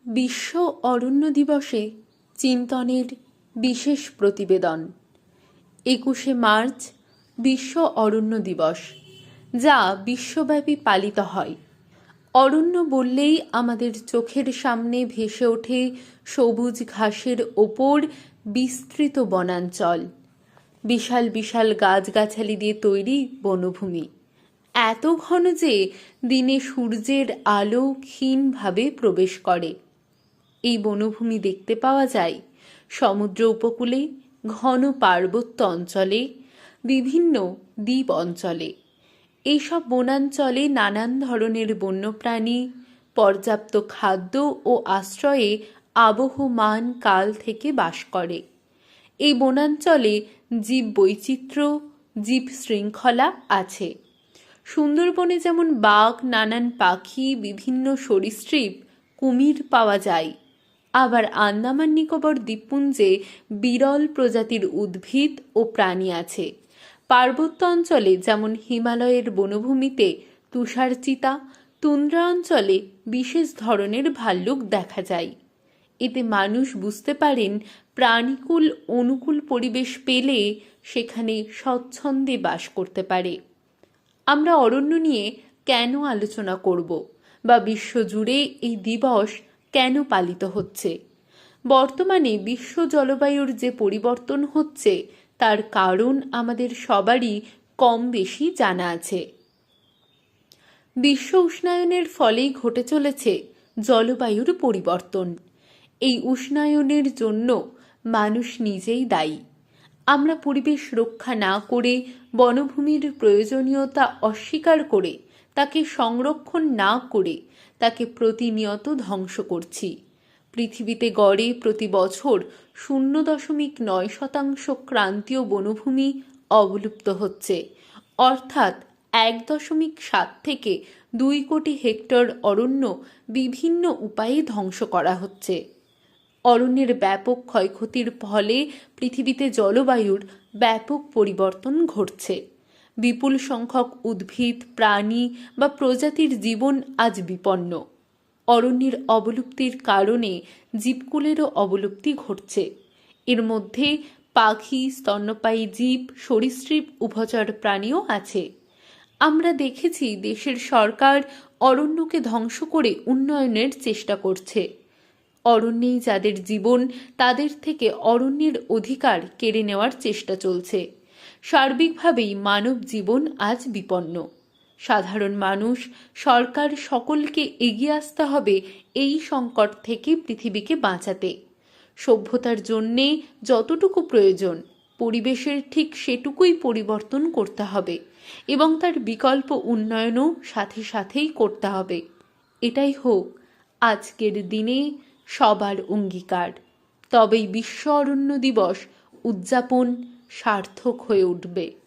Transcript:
বিশ্ব অরণ্য দিবসে চিন্তনের বিশেষ প্রতিবেদন। 21শে মার্চ বিশ্ব অরণ্য দিবস, যা বিশ্বব্যাপী পালিত হয়। অরণ্য বললেই আমাদের চোখের সামনে ভেসে ওঠে সবুজ ঘাসের ওপর বিস্তৃত বনাঞ্চল, বিশাল বিশাল গাছগাছালি দিয়ে তৈরি বনভূমি, এত ঘন যে দিনে সূর্যের আলো ক্ষীণভাবে প্রবেশ করে। এই বনভূমি দেখতে পাওয়া যায় সমুদ্র উপকূলে, ঘন পার্বত্য অঞ্চলে, বিভিন্ন দ্বীপ অঞ্চলে। এইসব বনাঞ্চলে নানান ধরনের বন্যপ্রাণী পর্যাপ্ত খাদ্য ও আশ্রয়ে আবহমান কাল থেকে বাস করে। এই বনাঞ্চলে জীব বৈচিত্র্য, জীব শৃঙ্খলা আছে। সুন্দরবনে যেমন বাঘ, নানান পাখি, বিভিন্ন সরীসৃপ, কুমির পাওয়া যায়, আবার আন্দামান নিকোবর দ্বীপপুঞ্জে বিরল প্রজাতির উদ্ভিদ ও প্রাণী আছে। পার্বত্য অঞ্চলে যেমন হিমালয়ের বনভূমিতে তুষারচিতা, তুন্দ্রা অঞ্চলে বিশেষ ধরনের ভাল্লুক দেখা যায়। এতে মানুষ বুঝতে পারেন প্রাণীকুল অনুকূল পরিবেশ পেলে সেখানে স্বচ্ছন্দে বাস করতে পারে। আমরা অরণ্য নিয়ে কেন আলোচনা করব, বা বিশ্বজুড়ে এই দিবস কেন পালিত হচ্ছে? বর্তমানে বিশ্ব জলবায়ুর যে পরিবর্তন হচ্ছে তার কারণ আমাদের সবারই কম বেশি জানা আছে। বিশ্ব উষ্ণায়নের ফলেই ঘটে চলেছে জলবায়ুর পরিবর্তন। এই উষ্ণায়নের জন্য মানুষ নিজেই দায়ী। আমরা পরিবেশ রক্ষা না করে, বনভূমির প্রয়োজনীয়তা অস্বীকার করে, তাকে সংরক্ষণ না করে তাকে প্রতিনিয়ত ধ্বংস করছি। পৃথিবীতে গড়ে প্রতি বছর 0.9% ক্রান্তীয় বনভূমি অবলুপ্ত হচ্ছে, অর্থাৎ 1.7 থেকে 2 কোটি হেক্টর অরণ্য বিভিন্ন উপায়ে ধ্বংস করা হচ্ছে। অরণ্যের ব্যাপক ক্ষয়ক্ষতির ফলে পৃথিবীতে জলবায়ুর ব্যাপক পরিবর্তন ঘটছে। বিপুল সংখ্যক উদ্ভিদ, প্রাণী বা প্রজাতির জীবন আজ বিপন্ন। অরণ্যের অবলুপ্তির কারণে জীবকুলেরও অবলুপ্তি ঘটছে। এর মধ্যে পাখি, স্তন্যপায়ী জীব, সরীসৃপ, উভচর প্রাণীও আছে। আমরা দেখেছি দেশের সরকার অরণ্যকে ধ্বংস করে উন্নয়নের চেষ্টা করছে। অরণ্যেই যাদের জীবন, তাদের থেকে অরণ্যের অধিকার কেড়ে নেওয়ার চেষ্টা চলছে। সার্বিকভাবেই মানব জীবন আজ বিপন্ন। সাধারণ মানুষ, সরকার সকলকে এগিয়ে আসতে হবে এই সংকট থেকে পৃথিবীকে বাঁচাতে। সভ্যতার জন্যে যতটুকু প্রয়োজন, পরিবেশের ঠিক সেটুকুই পরিবর্তন করতে হবে এবং তার বিকল্প উন্নয়নও সাথে সাথেই করতে হবে। এটাই হোক আজকের দিনে সবার অঙ্গীকার। তবেই বিশ্ব অরণ্য দিবস উদযাপন সার্থক হয়ে উঠবে।